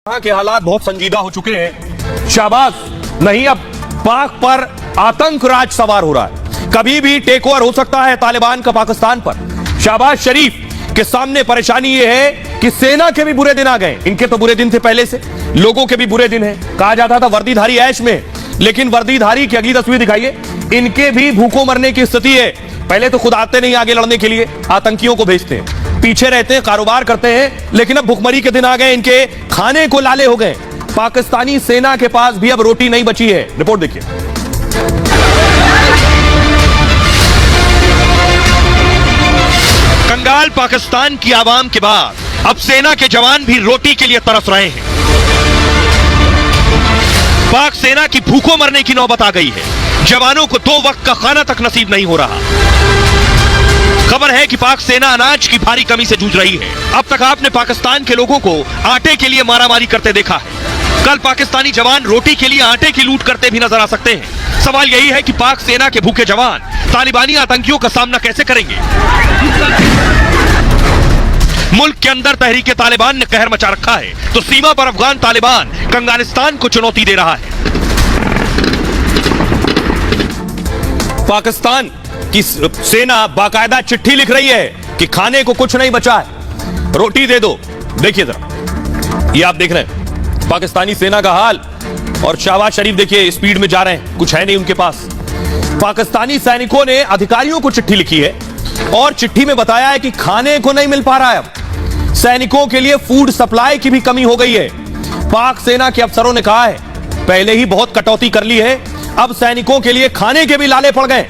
वहां के हालात बहुत संजीदा हो चुके हैं। शाहबाज नहीं, अब पाक पर आतंक राज सवार हो रहा है। कभी भी टेक ओवर हो सकता है तालिबान का पाकिस्तान पर। शहबाज शरीफ के सामने परेशानी यह है कि सेना के भी बुरे दिन आ गए। इनके तो बुरे दिन थे पहले से, लोगों के भी बुरे दिन हैं। कहा जाता था वर्दीधारी ऐश में, लेकिन वर्दीधारी की अगली तस्वीर दिखाइए, इनके भी भूखों मरने की स्थिति है। पहले तो खुद आते नहीं आगे लड़ने के लिए, आतंकियों को भेजते हैं, पीछे रहते हैं, कारोबार करते हैं, लेकिन अब भुखमरी के दिन आ गए, इनके खाने को लाले हो गए। पाकिस्तानी सेना के पास भी अब रोटी नहीं बची है। रिपोर्ट देखिए। कंगाल पाकिस्तान की आवाम के बाद अब सेना के जवान भी रोटी के लिए तरस रहे हैं। पाक सेना की भूखों मरने की नौबत आ गई है। जवानों को 2 वक्त का खाना तक नसीब नहीं हो रहा। खबर है कि पाक सेना अनाज की भारी कमी से जूझ रही है। अब तक आपने पाकिस्तान के लोगों को आटे के लिए मारामारी करते देखा है। कल पाकिस्तानी जवान रोटी के लिए आटे की लूट करते भी नजर आ सकते हैं। सवाल यही है कि पाक सेना के भूखे जवान तालिबानी आतंकियों का सामना कैसे करेंगे। मुल्क के अंदर तहरीके तालिबान ने कहर मचा रखा है, तो सीमा पर अफगान तालिबान कंगालिस्तान को चुनौती दे रहा है। पाकिस्तान की सेना बाकायदा चिट्ठी लिख रही है कि खाने को कुछ नहीं बचा है, रोटी दे दो। देखिए जरा, ये आप देख रहे हैं पाकिस्तानी सेना का हाल, और शहबाज शरीफ देखिए स्पीड में जा रहे हैं, कुछ है नहीं उनके पास। पाकिस्तानी सैनिकों ने अधिकारियों को चिट्ठी लिखी है और चिट्ठी में बताया है कि खाने को नहीं मिल पा रहा है। अब सैनिकों के लिए फूड सप्लाई की भी कमी हो गई है। पाक सेना के अफसरों ने कहा है पहले ही बहुत कटौती कर ली है, अब सैनिकों के लिए खाने के भी लाले पड़ गए।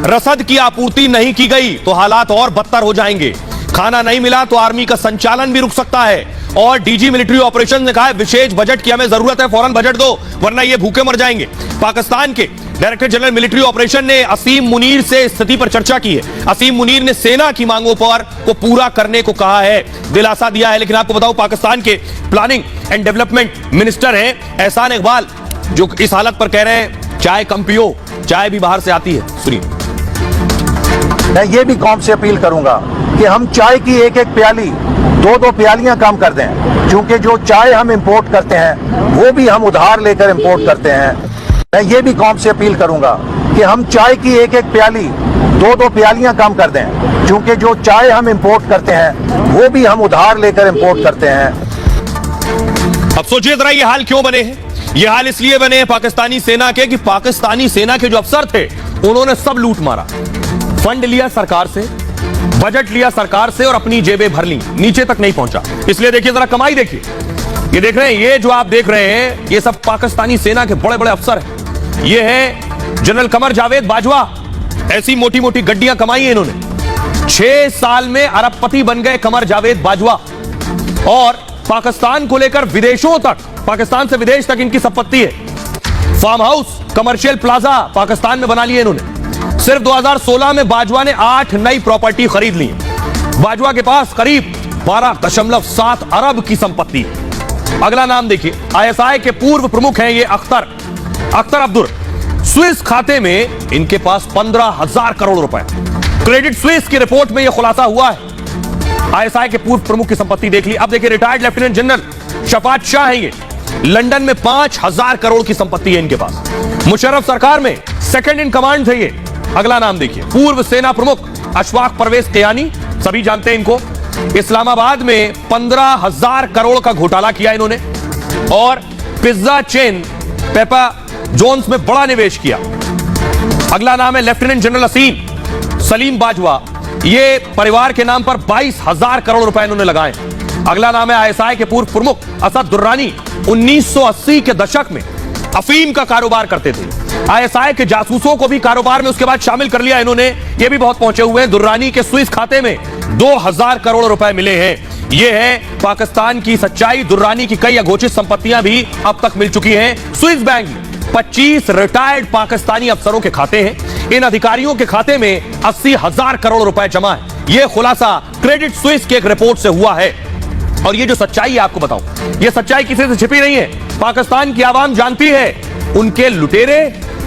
रसद की आपूर्ति नहीं की गई तो हालात और बदतर हो जाएंगे। खाना नहीं मिला तो आर्मी का संचालन भी रुक सकता है। और डीजी मिलिट्री ऑपरेशन ने कहा है विशेष बजट की हमें जरूरत है, फौरन बजट दो वरना ये भूखे मर जाएंगे। पाकिस्तान के डायरेक्टर जनरल मिलिट्री ऑपरेशन ने असीम मुनीर से स्थिति पर चर्चा की है। असीम मुनीर ने सेना की मांगों पर को पूरा करने को कहा है, दिलासा दिया है। लेकिन आपको बताऊं, पाकिस्तान के प्लानिंग एंड डेवलपमेंट मिनिस्टर हैं एहसान इकबाल, जो इस हालत पर कह रहे हैं चाय कम पियो, चाय भी बाहर से आती है। सुनिए। मैं ये भी कौम से अपील करूंगा कि हम चाय की एक एक प्याली 2-2 प्यालियां कम कर दें, क्योंकि जो चाय हम इंपोर्ट करते हैं वो भी हम उधार लेकर इंपोर्ट करते हैं। मैं ये भी कौम से अपील करूंगा कि हम चाय की एक एक प्याली 2-2 प्यालियां कम कर दें, क्योंकि जो चाय हम इंपोर्ट करते हैं वो भी हम उधार लेकर इंपोर्ट करते हैं। अब सोचिए जरा ये हाल क्यों बने हैं। ये हाल इसलिए बने हैं पाकिस्तानी सेना के कि पाकिस्तानी सेना के जो अफसर थे उन्होंने सब लूट मारा। फंड लिया सरकार से, बजट लिया सरकार से और अपनी जेबें भर ली, नीचे तक नहीं पहुंचा। इसलिए देखिए जरा कमाई देखिए, ये देख रहे हैं, ये जो आप देख रहे हैं ये सब पाकिस्तानी सेना के बड़े बड़े अफसर हैं। ये है जनरल कमर जावेद बाजवा, ऐसी मोटी मोटी गड्डियां कमाई है इन्होंने। 6 साल में अरबपति बन गए कमर जावेद बाजवा, और पाकिस्तान को लेकर विदेशों तक, पाकिस्तान से विदेश तक इनकी संपत्ति है। Farm house, commercial plaza Pakistan में बना लिए इन्होंने। सिर्फ 2016 में बाजवा ने 8 नई प्रॉपर्टी खरीद ली। बाजवा के पास करीब 12.7 अरब की संपत्ति है। अगला नाम देखिए, आईएसआई के पूर्व प्रमुख हैं ये अख्तर अब्दुल। स्विस खाते में इनके पास 15,000 करोड़ रुपए। क्रेडिट स्विस की रिपोर्ट में यह खुलासा हुआ है। आईएसआई के पूर्व प्रमुख की संपत्ति देख ली। अब देखिए retired lieutenant general Shafat Shah हैं ये, लंदन में 5,000 करोड़ की संपत्ति है इनके पास। मुशर्रफ सरकार में सेकंड इन कमांड थे ये। अगला नाम देखिए, पूर्व सेना प्रमुख अशफाक परवेज कियानी, सभी जानते हैं इनको। इस्लामाबाद में 15,000 करोड़ का घोटाला किया इन्होंने, और पिज्जा चेन पेपा जोन्स में बड़ा निवेश किया। अगला नाम है लेफ्टिनेंट जनरल सलीम बाजवा, ये परिवार के नाम पर 22,000 करोड़ रुपए इन्होंने लगाए। अगला नाम है आईएसआई के पूर्व प्रमुख असद दुर्रानी, 1980 के दशक में अफीम का कारोबार करते थे। आईएसआई के जासूसों को भी कारोबार में उसके बाद शामिल कर लिया इन्होंने। ये भी बहुत पहुंचे हुए हैं। दुर्रानी के स्विस खाते में 2,000 करोड़ रुपए मिले हैं। ये है पाकिस्तान की सच्चाई। दुर्रानी की कई अघोषित संपत्तियां भी अब तक मिल चुकी हैं। स्विस बैंक में 25 रिटायर्ड पाकिस्तानी अफसरों के खाते हैं। इन अधिकारियों के खाते में 80,000 करोड़ रुपए जमा है। यह खुलासा क्रेडिट स्विस की एक रिपोर्ट से हुआ है। और ये जो सच्चाई है आपको बताऊं, यह सच्चाई किसी से छिपी नहीं है। पाकिस्तान की आवाम जानती है, उनके लुटेरे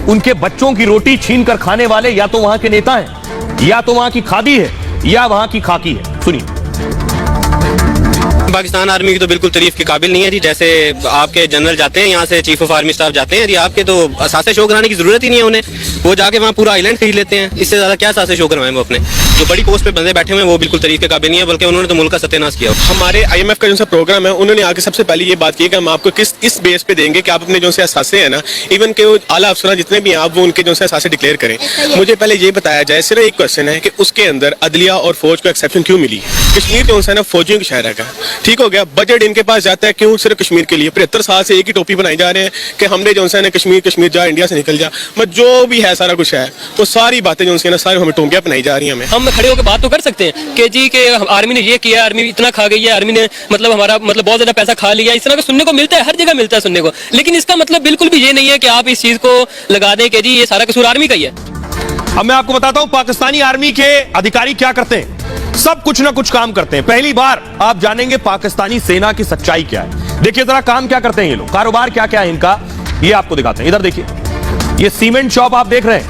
उनके बच्चों की रोटी छीन कर खाने वाले या तो वहां के नेता हैं, या तो वहां की खादी है, या वहां की खाकी है। सुनिए। पाकिस्तान आर्मी की तो बिल्कुल तारीफ के काबिल नहीं है जी। जैसे आपके जनरल जाते हैं यहाँ से, चीफ ऑफ आर्मी स्टाफ जाते हैं जी, आपके तो असासे शो कराने की जरूरत ही नहीं है उन्हें। वो जाके वहाँ पूरा आइलैंड खरीद लेते हैं, इससे ज्यादा क्या असासे शो करवाएं वो अपने। जो बड़ी पोस्ट पे बंदे बैठे हुए हैं वो बिल्कुल तारीफ के काबिल नहीं है, बल्कि उन्होंने तो मुल्क का सत्यानाश किया। हमारे IMF का जो सा प्रोग्राम है, उन्होंने आके सबसे पहले ये बात की कि हम आपको किस इस बेस पे देंगे कि आप अपने जो से असासे हैं ना, इवन के वो आला अफसर जितने भी हैं आप वो उनके जो से असासे डिक्लेयर करें। मुझे पहले ये बताया जाए, सिर्फ एक क्वेश्चन है कि उसके अंदर अदलिया और फौज को एक्सेप्शन क्यों मिली? कश्मीर जो है ना फौजियों की शहर है, ठीक हो गया। बजट इनके पास जाता है क्यों? सिर्फ कश्मीर के लिए। 75 साल से एक ही टोपी बनाई जा रहे हैं कि हमने जो है ना कश्मीर जा, इंडिया से निकल जा। मतलब जो भी है सारा कुछ है, वो सारी बातें जो है ना सारी हमें टोंगियां बनाई जा रही हैं। हम खड़े होकर बात तो कर सकते हैं कि जी के आर्मी ने ये किया, आर्मी इतना खा गई है, आर्मी ने मतलब हमारा मतलब बहुत ज्यादा पैसा खा लिया, इस तरह का सुनने को मिलता है, हर जगह मिलता है सुनने को। लेकिन इसका मतलब बिल्कुल भी ये नहीं है कि आप इस चीज को लगा दें कि जी ये सारा कसूर आर्मी का ही है। अब मैं आपको बताता हूं पाकिस्तानी आर्मी के अधिकारी क्या करते हैं। सब कुछ ना कुछ काम करते हैं। पहली बार आप जानेंगे पाकिस्तानी सेना की सच्चाई क्या है। देखिए जरा काम क्या करते हैं ये लोग, कारोबार क्या क्या है इनका, ये आपको दिखाते हैं। इधर देखिए, ये सीमेंट शॉप आप देख रहे हैं।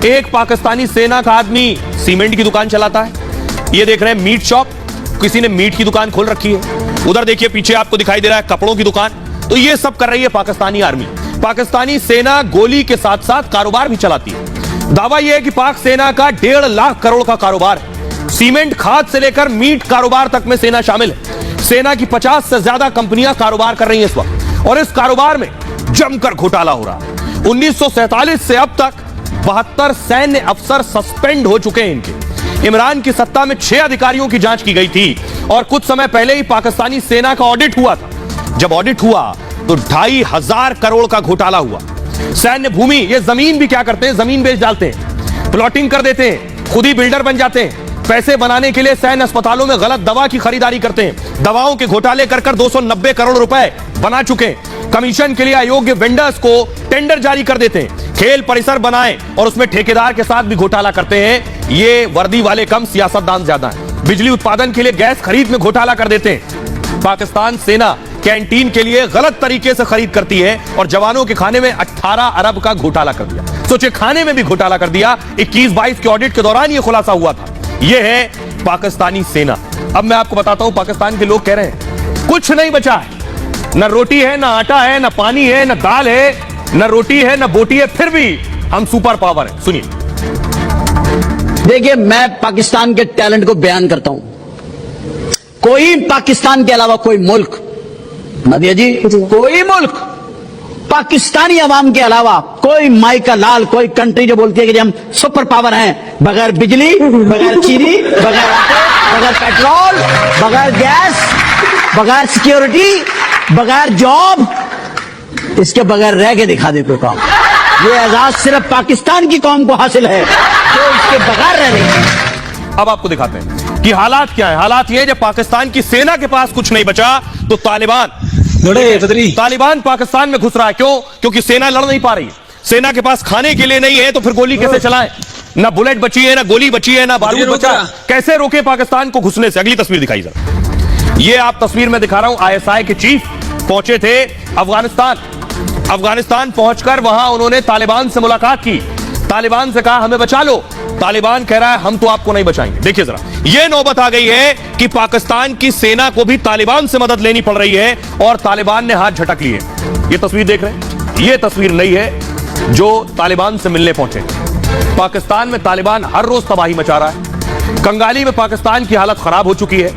एक पाकिस्तानी सेना का आदमी सीमेंट की दुकान चलाता है। ये देख रहे हैं मीट शॉप, किसी ने मीट की दुकान खोल रखी है। उधर देखिए पीछे आपको दिखाई दे रहा है कपड़ों की दुकान। तो ये सब कर रही है पाकिस्तानी आर्मी। पाकिस्तानी सेना गोली के साथ साथ कारोबार भी चलाती है। दावा यह है कि पाक सेना का 1.5 लाख करोड़ का कारोबार है। सीमेंट खाद से लेकर मीट कारोबार तक में सेना शामिल है। सेना की 50 से ज्यादा कंपनियां कारोबार कर रही हैं इस वक्त, और इस कारोबार में जमकर घोटाला हो रहा है। 1947 से अब तक 72 सैन्य अफसर सस्पेंड हो चुके हैं इनके। इमरान की सत्ता में 6 अधिकारियों की जांच की गई थी, और कुछ समय पहले ही पाकिस्तानी सेना का ऑडिट हुआ था। जब ऑडिट हुआ तो 2,500 करोड़ का घोटाला हुआ। सैन्य भूमि, ये जमीन भी क्या करते हैं, जमीन बेच डालते हैं, प्लॉटिंग कर देते हैं, खुद ही बिल्डर बन जाते हैं। पैसे बनाने के लिए सैन्य अस्पतालों में गलत दवा की खरीदारी करते हैं। दवाओं के घोटाले कर 290 करोड़ रुपए बना चुके हैं। कमीशन के लिए अयोग्य वेंडर्स को टेंडर जारी कर देते हैं। खेल परिसर बनाए और उसमें ठेकेदार के साथ भी घोटाला करते हैं। ये वर्दी वाले कम, सियासतदान ज्यादा है। बिजली उत्पादन के लिए गैस खरीद में घोटाला कर देते हैं। पाकिस्तान सेना कैंटीन के लिए गलत तरीके से खरीद करती है, और जवानों के खाने में 18 अरब का घोटाला कर दिया। सोचिए, खाने में भी घोटाला कर दिया। 21-22 के ऑडिट के दौरान यह खुलासा हुआ था। यह है पाकिस्तानी सेना। अब मैं आपको बताता हूं, पाकिस्तान के लोग कह रहे हैं कुछ नहीं बचा है, न रोटी है, न आटा है, न पानी है, न दाल है, न रोटी है, न बोटी है, फिर भी हम सुपर पावर है। सुनिए। देखिए, मैं पाकिस्तान के टैलेंट को बयान करता हूं। कोई पाकिस्तान के अलावा कोई मुल्क, नदिया जी, कोई मुल्क पाकिस्तानी अवाम के अलावा, कोई माई का लाल, कोई कंट्री जो बोलती है कि हम सुपर पावर हैं, बगैर बिजली, बगैर चीनी, बगैर आटे, बगैर पेट्रोल, बगैर गैस, बगैर सिक्योरिटी, बगैर जॉब, इसके बगैर रह के दिखा दे कोई कौम। ये एजाज सिर्फ पाकिस्तान की कौम को हासिल है जो इसके बगैर रह रही है। अब आपको दिखाते हैं कि हालात क्या है। हालात ये, जब पाकिस्तान की सेना के पास कुछ नहीं बचा तो तालिबान पाकिस्तान में घुस रहा है। क्यों? क्योंकि सेना लड़ नहीं पा रही है। सेना के पास खाने के लिए नहीं है तो फिर गोली कैसे चलाएं? ना बुलेट बची है, ना गोली बची है, ना बारूद बचा। कैसे रोके पाकिस्तान को घुसने से? अगली तस्वीर दिखाई जरा। ये आप तस्वीर में दिखा रहा हूं, ISI के चीफ पहुंचे थे अफगानिस्तान पहुंचकर वहां उन्होंने तालिबान से मुलाकात की। तालिबान से कहा हमें बचा लो। तालिबान कह रहा है हम तो आपको नहीं बचाएंगे। देखिए जरा, यह नौबत आ गई है कि पाकिस्तान की सेना को भी तालिबान से मदद लेनी पड़ रही है, और तालिबान ने हाथ झटक लिए। यह तस्वीर देख रहे हैं, यह तस्वीर नहीं है जो तालिबान से मिलने पहुंचे। पाकिस्तान में तालिबान हर रोज तबाही मचा रहा है। कंगाली में पाकिस्तान की हालत खराब हो चुकी है।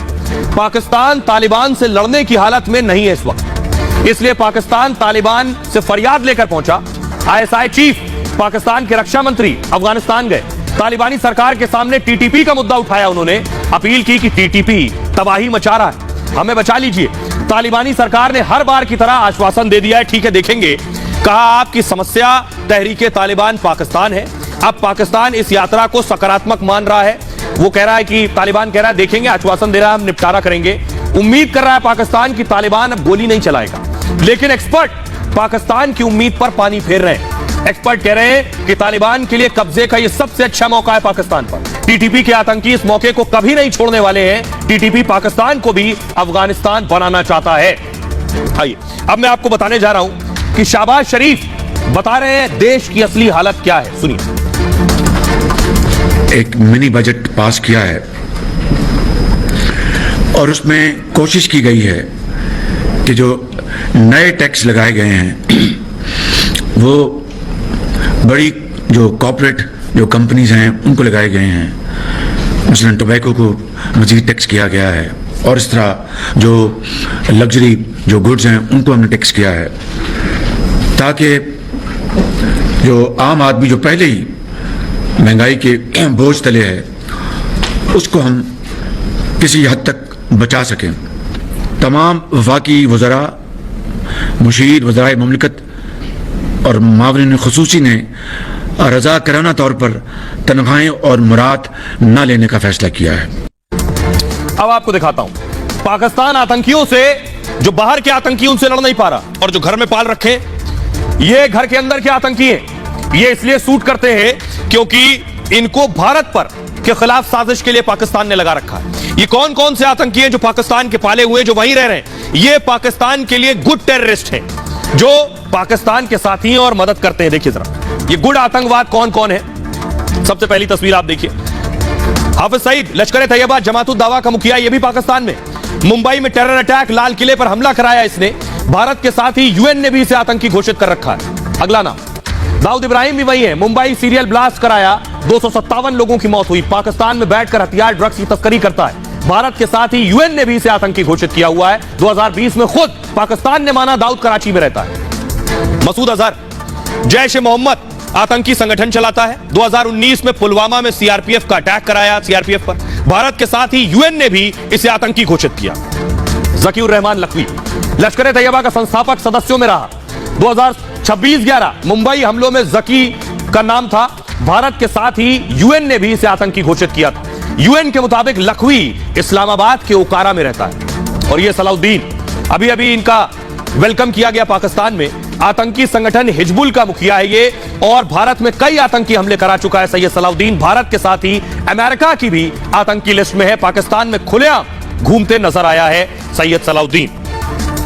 पाकिस्तान तालिबान से लड़ने की हालत में नहीं है इस वक्त, इसलिए पाकिस्तान तालिबान से फरियाद लेकर पहुंचा। ISI चीफ, पाकिस्तान के रक्षा मंत्री अफगानिस्तान गए। तालिबानी सरकार के सामने TTP का मुद्दा उठाया। उन्होंने अपील की कि TTP तबाही मचा रहा है, हमें बचा लीजिए। तालिबानी सरकार ने हर बार की तरह आश्वासन दे दिया है, ठीक है देखेंगे। कहा आपकी समस्या तहरीके तालिबान पाकिस्तान है। अब पाकिस्तान इस यात्रा को सकारात्मक मान रहा है। वो कह रहा है कि तालिबान कह रहा है देखेंगे, आश्वासन दे रहा है हम निपटारा करेंगे। उम्मीद कर रहा है पाकिस्तान की तालिबान अब गोली नहीं चलाएगा। लेकिन एक्सपर्ट पाकिस्तान की उम्मीद पर पानी फेर रहे हैं। एक्सपर्ट कह रहे हैं कि तालिबान के लिए कब्जे का यह सबसे अच्छा मौका है पाकिस्तान पर। TTP के आतंकी इस मौके को कभी नहीं छोड़ने वाले हैं। TTP पाकिस्तान को भी अफगानिस्तान बनाना चाहता है। आइए अब मैं आपको बताने जा रहा हूं कि शहबाज शरीफ बता रहे हैं देश की असली हालत क्या है। सुनिए। एक मिनी बजट पास किया है और उसमें कोशिश की गई है कि जो नए टैक्स लगाए गए हैं वो बड़ी जो कॉर्पोरेट जो कंपनीज हैं उनको लगाए गए हैं। मसलन टोबैको को मज़ीद टैक्स किया गया है और इस तरह जो लग्जरी जो गुड्स हैं उनको हमने टैक्स किया है, ताकि जो आम आदमी जो पहले ही महंगाई के बोझ तले है उसको हम किसी हद तक बचा सकें। तमाम वफाकी वज़रा, मुशीर, वज़राए मुमलिकत और मावरीन ख़ुसूसी ने रज़ा कराना तौर पर तनख्वाहें और मुराद न लेने का फैसला किया है। अब आपको दिखाता हूं, पाकिस्तान आतंकियों से, जो बाहर के आतंकी उनसे लड़ नहीं पा रहा, और जो घर में पाल रखे ये घर के अंदर के आतंकी हैं। ये इसलिए सूट करते हैं क्योंकि इनको भारत पर के खिलाफ साजिश के लिए पाकिस्तान ने लगा रखा है। ये कौन कौन से आतंकी हैं जो पाकिस्तान के पाले हुए, जो वहीं रह रहे हैं? ये पाकिस्तान के लिए गुड टेररिस्ट हैं जो पाकिस्तान के साथी हैं और मदद करते हैं। देखिए जरा ये गुड आतंकवाद कौन कौन है। सबसे पहली तस्वीर आप देखिए, हाफिज सईद लश्कर तैयबा जमात उद दावा का मुखिया, ये भी पाकिस्तान में। मुंबई में टेरर अटैक, लाल किले पर हमला कराया इसने। भारत के साथ ही यूएन ने भी इसे आतंकी घोषित कर रखा है। अगला नाम दाऊद इब्राहिम भी वही है। मुंबई सीरियल ब्लास्ट कराया, 257 लोगों की मौत हुई। पाकिस्तान में बैठकर हथियार ड्रग्स की तस्करी करता है। भारत के साथ ही यूएन ने भी इसे आतंकी घोषित किया हुआ है। 2020 में खुद पाकिस्तान ने माना दाऊद कराची में रहता है। मसूद अजहर जैश ए मोहम्मद आतंकी संगठन चलाता है। 2019 में पुलवामा में सीआरपीएफ का अटैक कराया, सीआरपीएफ पर। भारत के साथ ही यूएन ने भी इसे आतंकी घोषित किया। जकीउर रहमान लखवी लश्कर तैयबा का संस्थापक सदस्यों में रहा। 2026-11 मुंबई हमलों में जकी का नाम था। भारत के साथ ही यूएन ने भी इसे आतंकी घोषित किया था। यूएन के मुताबिक लखवी इस्लामाबाद के ओकारा में रहता है। और ये सलाउद्दीन, अभी अभी इनका वेलकम किया गया पाकिस्तान में। आतंकी संगठन हिजबुल का मुखिया है ये, और भारत में कई आतंकी हमले करा चुका है सैयद सलाउद्दीन। भारत के साथ ही अमेरिका की भी आतंकी लिस्ट में है। पाकिस्तान में खुलेआम घूमते नजर आया है सैयद सलाउद्दीन।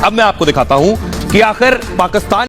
अब मैं आपको दिखाता हूं कि आखिर पाकिस्तान